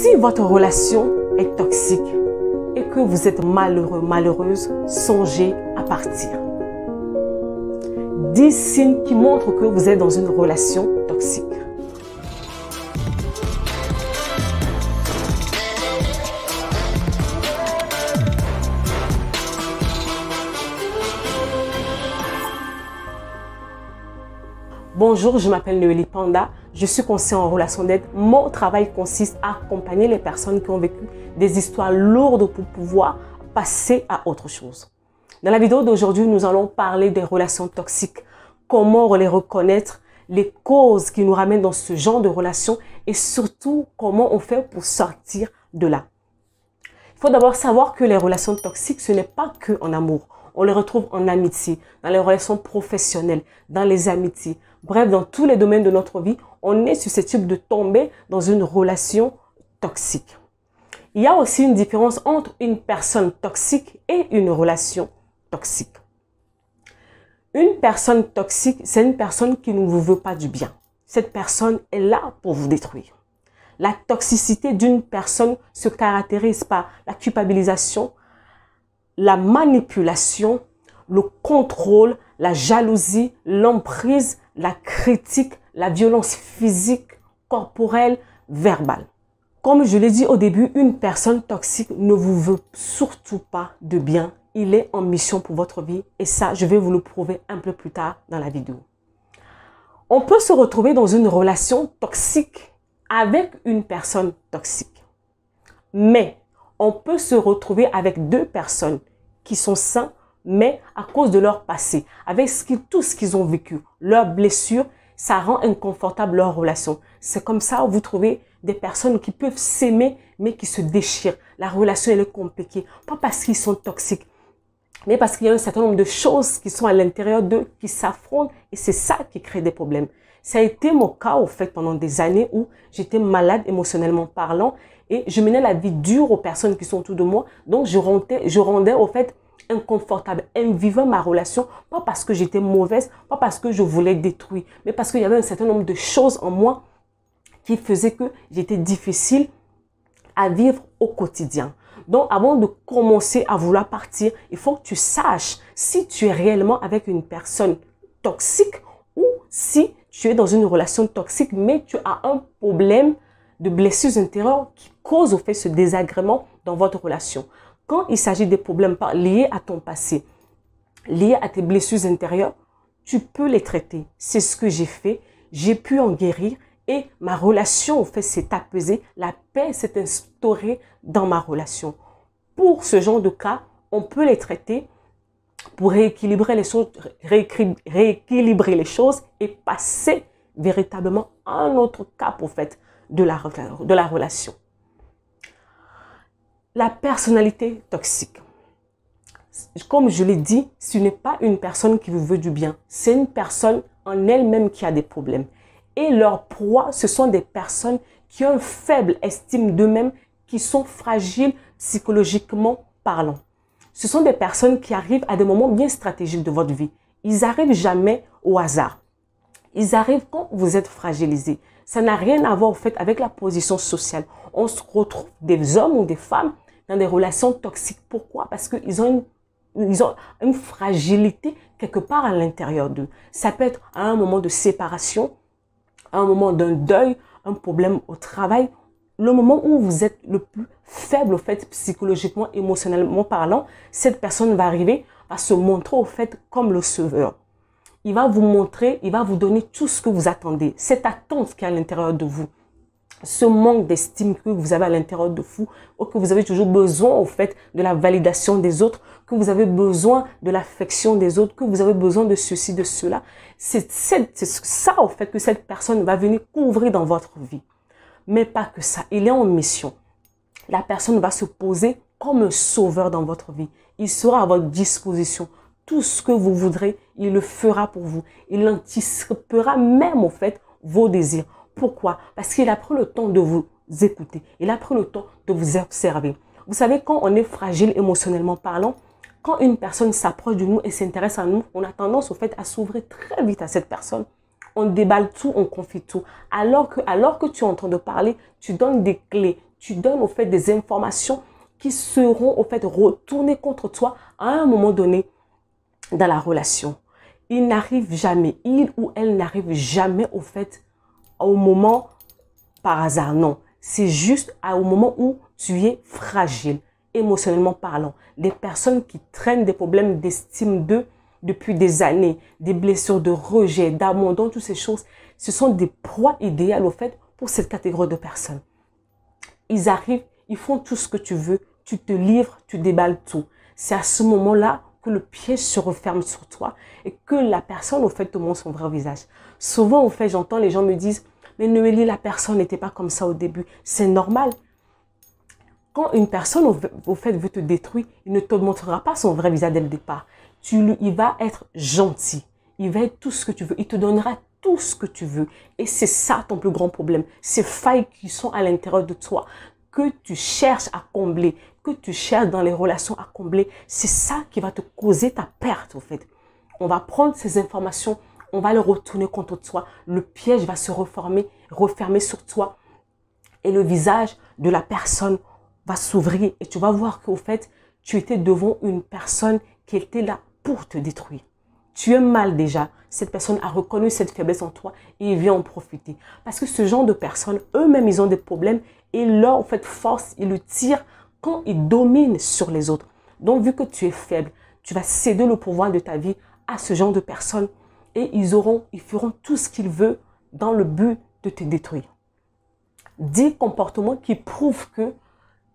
Si votre relation est toxique et que vous êtes malheureux, malheureuse, songez à partir. 10 signes qui montrent que vous êtes dans une relation toxique. Bonjour, je m'appelle Noélie Panda, je suis conseillère en relation d'aide. Mon travail consiste à accompagner les personnes qui ont vécu des histoires lourdes pour pouvoir passer à autre chose. Dans la vidéo d'aujourd'hui, nous allons parler des relations toxiques, comment les reconnaître, les causes qui nous ramènent dans ce genre de relations et surtout comment on fait pour sortir de là. Il faut d'abord savoir que les relations toxiques, ce n'est pas que en amour. On les retrouve en amitié, dans les relations professionnelles, dans les amitiés. Bref, dans tous les domaines de notre vie, on est susceptible de tomber dans une relation toxique. Il y a aussi une différence entre une personne toxique et une relation toxique. Une personne toxique, c'est une personne qui ne vous veut pas du bien. Cette personne est là pour vous détruire. La toxicité d'une personne se caractérise par la culpabilisation, la manipulation, le contrôle, la jalousie, l'emprise, la critique, la violence physique, corporelle, verbale. Comme je l'ai dit au début, une personne toxique ne vous veut surtout pas de bien. Il est en mission pour votre vie et ça, je vais vous le prouver un peu plus tard dans la vidéo. On peut se retrouver dans une relation toxique avec une personne toxique. Mais on peut se retrouver avec deux personnes qui sont sains, mais à cause de leur passé, avec tout ce qu'ils ont vécu, leurs blessures, ça rend inconfortable leur relation. C'est comme ça que vous trouvez des personnes qui peuvent s'aimer, mais qui se déchirent. La relation, elle est compliquée. Pas parce qu'ils sont toxiques, mais parce qu'il y a un certain nombre de choses qui sont à l'intérieur d'eux, qui s'affrontent, et c'est ça qui crée des problèmes. Ça a été mon cas, au fait, pendant des années où j'étais malade émotionnellement parlant, et je menais la vie dure aux personnes qui sont autour de moi. Donc, je rendais, au fait, inconfortable, invivant ma relation, pas parce que j'étais mauvaise, pas parce que je voulais détruire, mais parce qu'il y avait un certain nombre de choses en moi qui faisaient que j'étais difficile à vivre au quotidien. Donc, avant de commencer à vouloir partir, il faut que tu saches si tu es réellement avec une personne toxique ou si tu es dans une relation toxique, mais tu as un problème de blessures intérieures qui cause au fait ce désagrément dans votre relation. Quand il s'agit des problèmes liés à ton passé, liés à tes blessures intérieures, tu peux les traiter. C'est ce que j'ai fait. J'ai pu en guérir et ma relation, au fait, s'est apaisée. La paix s'est instaurée dans ma relation. Pour ce genre de cas, on peut les traiter pour rééquilibrer les choses, rééquilibrer les choses et passer véritablement à un autre cap, au fait, de la relation. La personnalité toxique. Comme je l'ai dit, ce n'est pas une personne qui vous veut du bien. C'est une personne en elle-même qui a des problèmes. Et leur proie, ce sont des personnes qui ont une faible estime d'eux-mêmes, qui sont fragiles psychologiquement parlant. Ce sont des personnes qui arrivent à des moments bien stratégiques de votre vie. Ils n'arrivent jamais au hasard. Ils arrivent quand vous êtes fragilisé. Ça n'a rien à voir au fait avec la position sociale. On se retrouve des hommes ou des femmes dans des relations toxiques. Pourquoi? Parce qu'ils ont une fragilité quelque part à l'intérieur d'eux. Ça peut être à un moment de séparation, à un moment d'un deuil, un problème au travail. Le moment où vous êtes le plus faible au fait psychologiquement, émotionnellement parlant, cette personne va arriver à se montrer au fait comme le sauveur. Il va vous montrer, il va vous donner tout ce que vous attendez. Cette attente qui est à l'intérieur de vous. Ce manque d'estime que vous avez à l'intérieur de vous, ou que vous avez toujours besoin au fait de la validation des autres, que vous avez besoin de l'affection des autres, que vous avez besoin de ceci, de cela. C'est ça au fait que cette personne va venir couvrir dans votre vie. Mais pas que ça, il est en mission. La personne va se poser comme un sauveur dans votre vie. Il sera à votre disposition. Tout ce que vous voudrez, il le fera pour vous. Il anticipera même au fait vos désirs. Pourquoi? Parce qu'il a pris le temps de vous écouter. Il a pris le temps de vous observer. Vous savez, quand on est fragile émotionnellement parlant, quand une personne s'approche de nous et s'intéresse à nous, on a tendance au fait à s'ouvrir très vite à cette personne. On déballe tout, on confie tout. Alors que tu es en train de parler, tu donnes des clés, tu donnes au fait des informations qui seront au fait retournées contre toi à un moment donné dans la relation. Il n'arrive jamais, il ou elle n'arrive jamais au fait au moment par hasard, non. C'est juste au moment où tu es fragile, émotionnellement parlant. Des personnes qui traînent des problèmes d'estime d'eux depuis des années, des blessures de rejet, d'abandon, toutes ces choses, ce sont des proies idéales au fait pour cette catégorie de personnes. Ils arrivent, ils font tout ce que tu veux, tu te livres, tu déballes tout. C'est à ce moment-là que le piège se referme sur toi et que la personne au fait te montre son vrai visage. Souvent au fait, j'entends les gens me disent « Mais Noélie, la personne n'était pas comme ça au début. » C'est normal. Quand une personne au fait veut te détruire, il ne te montrera pas son vrai visage dès le départ. Il va être gentil. Il va être tout ce que tu veux. Il te donnera tout ce que tu veux. Et c'est ça ton plus grand problème. Ces failles qui sont à l'intérieur de toi, que tu cherches à combler, que tu cherches dans les relations à combler, c'est ça qui va te causer ta perte, au fait. On va prendre ces informations, on va les retourner contre toi. Le piège va se refermer sur toi. Et le visage de la personne va s'ouvrir. Et tu vas voir qu'au fait, tu étais devant une personne qui était là pour te détruire. Tu es mal déjà. Cette personne a reconnu cette faiblesse en toi et il vient en profiter. Parce que ce genre de personnes, eux-mêmes, ils ont des problèmes et leur en fait, force, ils le tirent quand ils dominent sur les autres. Donc, vu que tu es faible, tu vas céder le pouvoir de ta vie à ce genre de personnes et ils feront tout ce qu'ils veulent dans le but de te détruire. 10 comportements qui prouvent que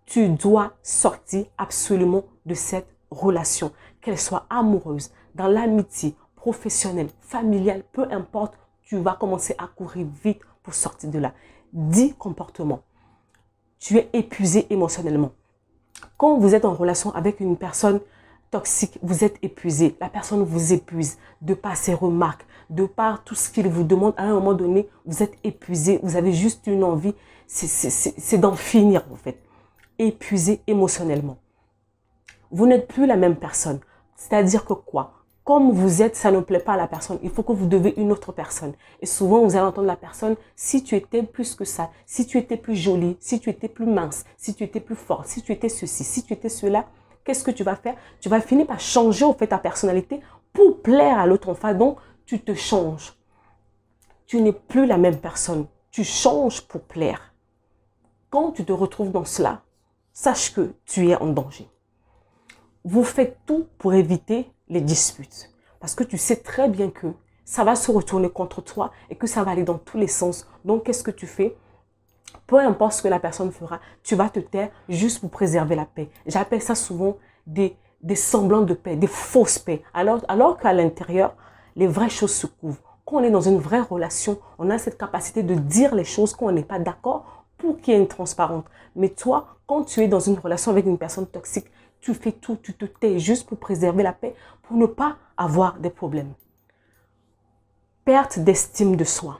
tu dois sortir absolument de cette relation, qu'elle soit amoureuse, dans l'amitié, professionnelle, familiale, peu importe, tu vas commencer à courir vite pour sortir de là. 10 comportements. Tu es épuisé émotionnellement. Quand vous êtes en relation avec une personne toxique, vous êtes épuisé. La personne vous épuise de par ses remarques, de par tout ce qu'il vous demande. À un moment donné, vous êtes épuisé. Vous avez juste une envie, c'est d'en finir en fait. Épuisé émotionnellement. Vous n'êtes plus la même personne. C'est-à-dire que quoi? Comme vous êtes, ça ne plaît pas à la personne. Il faut que vous devez une autre personne. Et souvent, vous allez entendre la personne, si tu étais plus que ça, si tu étais plus jolie, si tu étais plus mince, si tu étais plus forte, si tu étais ceci, si tu étais cela, qu'est-ce que tu vas faire? Tu vas finir par changer au fait ta personnalité pour plaire à l'autre en face. Donc, tu te changes. Tu n'es plus la même personne. Tu changes pour plaire. Quand tu te retrouves dans cela, sache que tu es en danger. Vous faites tout pour éviter les disputes. Parce que tu sais très bien que ça va se retourner contre toi et que ça va aller dans tous les sens. Donc, qu'est-ce que tu fais? Peu importe ce que la personne fera, tu vas te taire juste pour préserver la paix. J'appelle ça souvent des semblants de paix, des fausses paix. Alors qu'à l'intérieur, les vraies choses se couvrent. Quand on est dans une vraie relation, on a cette capacité de dire les choses quand on n'est pas d'accord pour qu'il y ait une transparence. Mais toi, quand tu es dans une relation avec une personne toxique, tu fais tout, tu te tais juste pour préserver la paix, pour ne pas avoir des problèmes. Perte d'estime de soi.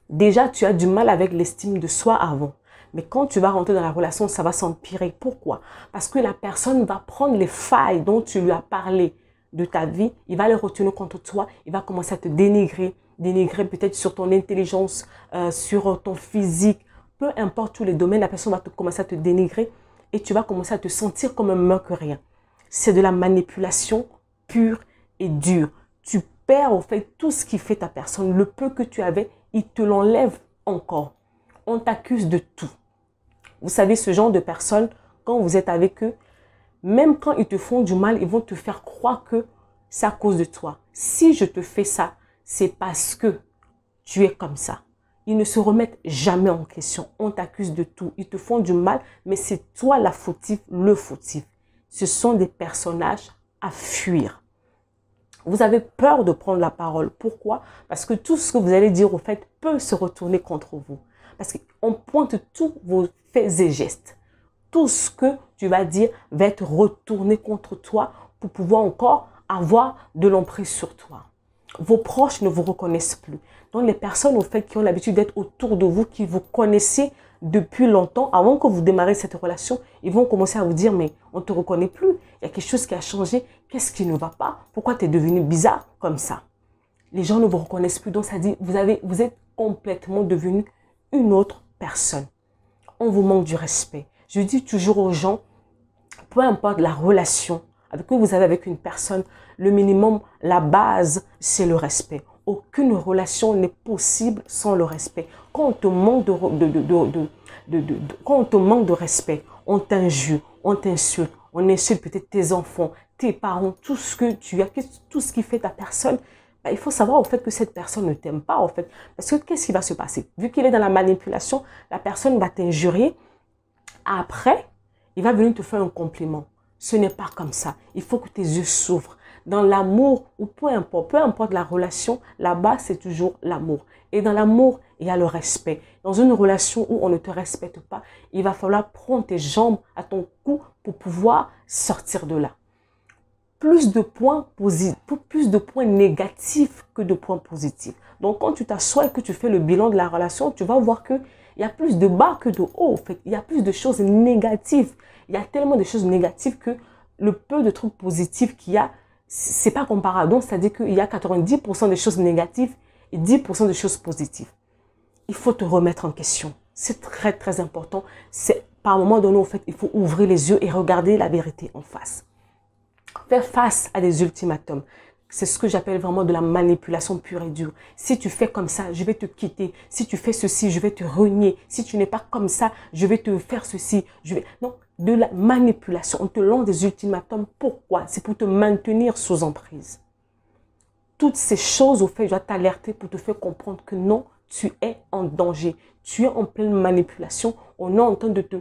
Déjà, tu as du mal avec l'estime de soi avant. Mais quand tu vas rentrer dans la relation, ça va s'empirer. Pourquoi? Parce que la personne va prendre les failles dont tu lui as parlé de ta vie, il va les retourner contre toi, il va commencer à te dénigrer peut-être sur ton intelligence, sur ton physique, peu importe tous les domaines, la personne va commencer à te dénigrer et tu vas commencer à te sentir comme un moins que rien. C'est de la manipulation pure et dure. Tu perds au fait tout ce qui fait ta personne. Le peu que tu avais, il te l'enlève encore. On t'accuse de tout. Vous savez, ce genre de personnes, quand vous êtes avec eux, même quand ils te font du mal, ils vont te faire croire que c'est à cause de toi. Si je te fais ça, c'est parce que tu es comme ça. Ils ne se remettent jamais en question. On t'accuse de tout. Ils te font du mal, mais c'est toi la fautive, le fautif. Ce sont des personnages à fuir. Vous avez peur de prendre la parole. Pourquoi? Parce que tout ce que vous allez dire, au fait, peut se retourner contre vous. Parce qu'on pointe tous vos faits et gestes. Tout ce que tu vas dire va être retourné contre toi pour pouvoir encore avoir de l'emprise sur toi. Vos proches ne vous reconnaissent plus. Donc, les personnes, au fait, qui ont l'habitude d'être autour de vous, qui vous connaissez depuis longtemps, avant que vous démarrez cette relation, ils vont commencer à vous dire, mais on ne te reconnaît plus. Il y a quelque chose qui a changé. Qu'est-ce qui ne va pas? Pourquoi tu es devenu bizarre comme ça? Les gens ne vous reconnaissent plus. Donc, ça dit, vous êtes complètement devenu une autre personne. on vous manque du respect. Je dis toujours aux gens, peu importe la relation que vous avez avec une personne, le minimum, la base, c'est le respect. Aucune relation n'est possible sans le respect. Quand on te manque quand on te manque de respect, on t'injure, on t'insulte, on insulte peut-être tes enfants, tes parents, tout ce que tu as, tout ce qui fait ta personne, il faut savoir au fait que cette personne ne t'aime pas, en fait. Parce que qu'est-ce qui va se passer? Vu qu'il est dans la manipulation, la personne va t'injurier. Après, il va venir te faire un compliment. Ce n'est pas comme ça. Il faut que tes yeux s'ouvrent. Dans l'amour, ou peu importe la relation, là-bas, c'est toujours l'amour. Et dans l'amour, il y a le respect. Dans une relation où on ne te respecte pas, il va falloir prendre tes jambes à ton cou pour pouvoir sortir de là. Plus de points négatifs que de points positifs. Donc, quand tu t'assois et que tu fais le bilan de la relation, tu vas voir qu'il y a plus de bas que de haut. En fait. Il y a plus de choses négatives. Il y a tellement de choses négatives que le peu de trucs positifs qu'il y a, c'est pas comparable. Donc, c'est-à-dire qu'il y a 90% de choses négatives et 10% de choses positives. Il faut te remettre en question. C'est très, très important. C'est par un moment donné, en fait, il faut ouvrir les yeux et regarder la vérité en face. Faire face à des ultimatums. C'est ce que j'appelle vraiment de la manipulation pure et dure. Si tu fais comme ça, je vais te quitter. Si tu fais ceci, je vais te renier. Si tu n'es pas comme ça, je vais te faire ceci. Non, de la manipulation. On te lance des ultimatums. Pourquoi? C'est pour te maintenir sous emprise. Toutes ces choses, au fait, je dois t'alerter pour te faire comprendre que non, tu es en danger. Tu es en pleine manipulation. On est en train de te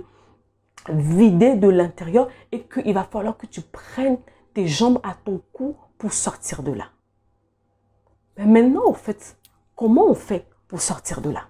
vider de l'intérieur et qu'il va falloir que tu prennes tes jambes à ton cou pour sortir de là. Mais maintenant, en fait, comment on fait pour sortir de là?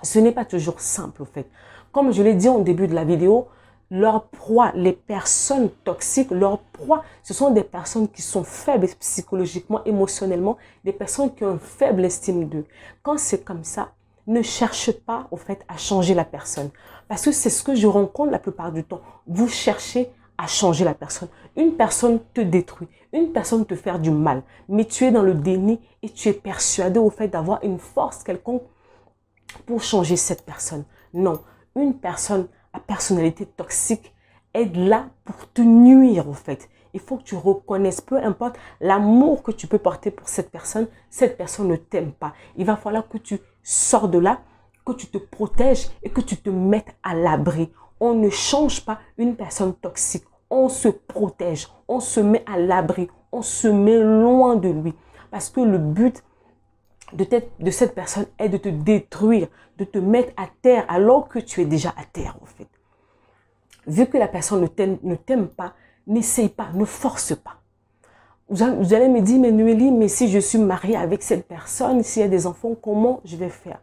Ce n'est pas toujours simple, en fait. Comme je l'ai dit en début de la vidéo, leur proie, les personnes toxiques, leur proie, ce sont des personnes qui sont faibles psychologiquement, émotionnellement, des personnes qui ont une faible estime d'eux. Quand c'est comme ça, ne cherche pas, au fait, à changer la personne. Parce que c'est ce que je rencontre la plupart du temps. Vous cherchez à changer la personne. Une personne te détruit. Une personne te fait du mal. Mais tu es dans le déni et tu es persuadé, au fait, d'avoir une force quelconque pour changer cette personne. Non. Une personne à personnalité toxique est là pour te nuire, au fait. Il faut que tu reconnaisses, peu importe l'amour que tu peux porter pour cette personne ne t'aime pas. Il va falloir que tu sors de là, que tu te protèges et que tu te mettes à l'abri. On ne change pas une personne toxique. On se protège, on se met à l'abri, on se met loin de lui. Parce que le but de cette personne est de te détruire, de te mettre à terre alors que tu es déjà à terre, en fait. Vu que la personne ne t'aime pas, n'essaye pas, ne force pas. Vous allez me dire, mais Noélie, mais si je suis mariée avec cette personne, s'il y a des enfants, comment je vais faire?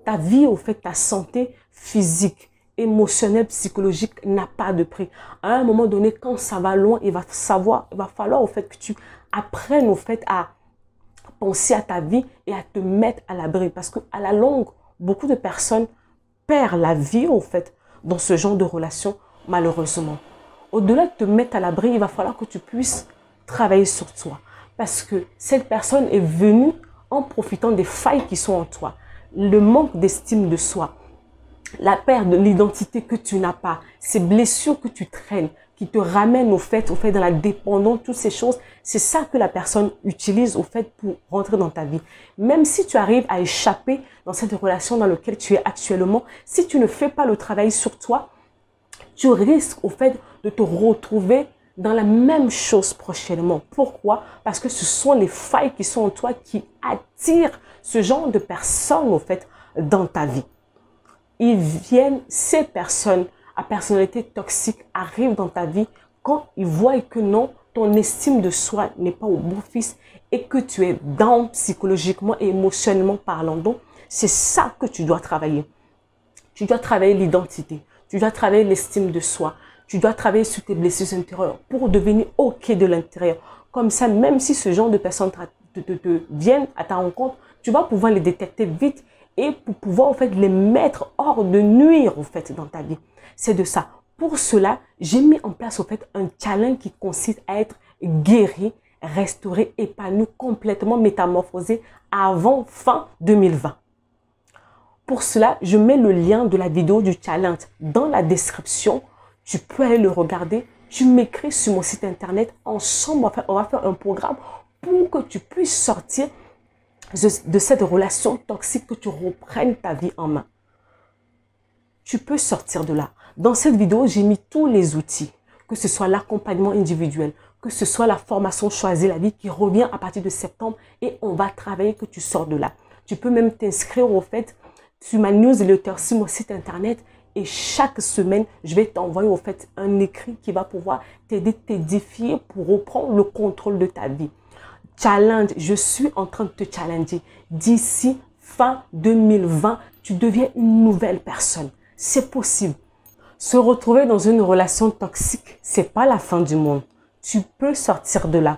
Ta vie, au fait, ta santé physique, émotionnelle, psychologique n'a pas de prix. À un moment donné, quand ça va loin, il va falloir, au fait, que tu apprennes, au fait, à penser à ta vie et à te mettre à l'abri. Parce qu'à la longue, beaucoup de personnes perdent la vie, au fait, dans ce genre de relation, malheureusement. Au-delà de te mettre à l'abri, il va falloir que tu puisses travailler sur toi. Parce que cette personne est venue en profitant des failles qui sont en toi. Le manque d'estime de soi, la perte de l'identité que tu n'as pas, ces blessures que tu traînes, qui te ramènent au fait dans la dépendance, toutes ces choses, c'est ça que la personne utilise au fait pour rentrer dans ta vie. Même si tu arrives à échapper dans cette relation dans laquelle tu es actuellement, si tu ne fais pas le travail sur toi, tu risques au fait de te retrouver dans la même chose prochainement. Pourquoi? Parce que ce sont les failles qui sont en toi qui attirent ce genre de personnes au fait dans ta vie. Ces personnes à personnalité toxique arrivent dans ta vie quand ils voient que non, ton estime de soi n'est pas au beau fixe et que tu es down psychologiquement et émotionnellement parlant. Donc, c'est ça que tu dois travailler. Tu dois travailler l'identité. Tu dois travailler l'estime de soi. Tu dois travailler sur tes blessures intérieures pour devenir OK de l'intérieur. Comme ça, même si ce genre de personnes viennent à ta rencontre, tu vas pouvoir les détecter vite et pour pouvoir en fait les mettre hors de nuire en fait dans ta vie. C'est de ça. Pour cela, j'ai mis en place en fait un challenge qui consiste à être guéri, restauré, épanoui, complètement métamorphosé avant fin 2020. Pour cela, je mets le lien de la vidéo du challenge dans la description. Tu peux aller le regarder. Tu m'écris sur mon site internet. Ensemble, on va faire un programme pour que tu puisses sortir de cette relation toxique, que tu reprennes ta vie en main. Tu peux sortir de là. Dans cette vidéo, j'ai mis tous les outils, que ce soit l'accompagnement individuel, que ce soit la formation Choisis la vie qui revient à partir de septembre et on va travailler que tu sors de là. Tu peux même t'inscrire au fait sur ma newsletter sur mon site internet et chaque semaine, je vais t'envoyer au fait un écrit qui va pouvoir t'aider, t'édifier pour reprendre le contrôle de ta vie. Challenge, je suis en train de te challenger. D'ici fin 2020, tu deviens une nouvelle personne. C'est possible. Se retrouver dans une relation toxique, c'est pas la fin du monde. Tu peux sortir de là.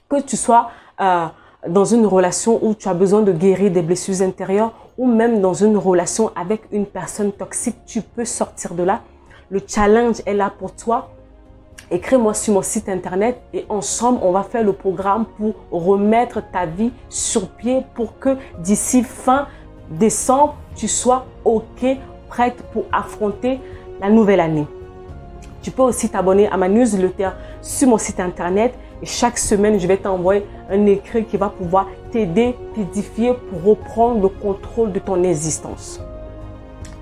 Que tu sois dans une relation où tu as besoin de guérir des blessures intérieures ou même dans une relation avec une personne toxique, tu peux sortir de là. Le challenge est là pour toi. Écris-moi sur mon site internet et ensemble, on va faire le programme pour remettre ta vie sur pied pour que d'ici fin décembre, tu sois OK, prête pour affronter la nouvelle année. Tu peux aussi t'abonner à ma newsletter sur mon site internet et chaque semaine, je vais t'envoyer un écrit qui va pouvoir t'aider, t'édifier pour reprendre le contrôle de ton existence.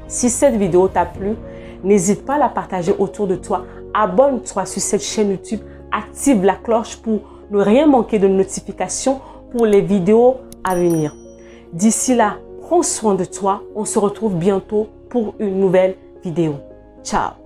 Si cette vidéo t'a plu, n'hésite pas à la partager autour de toi. Abonne-toi sur cette chaîne YouTube, active la cloche pour ne rien manquer de notifications pour les vidéos à venir. D'ici là, prends soin de toi. On se retrouve bientôt pour une nouvelle vidéo. Ciao!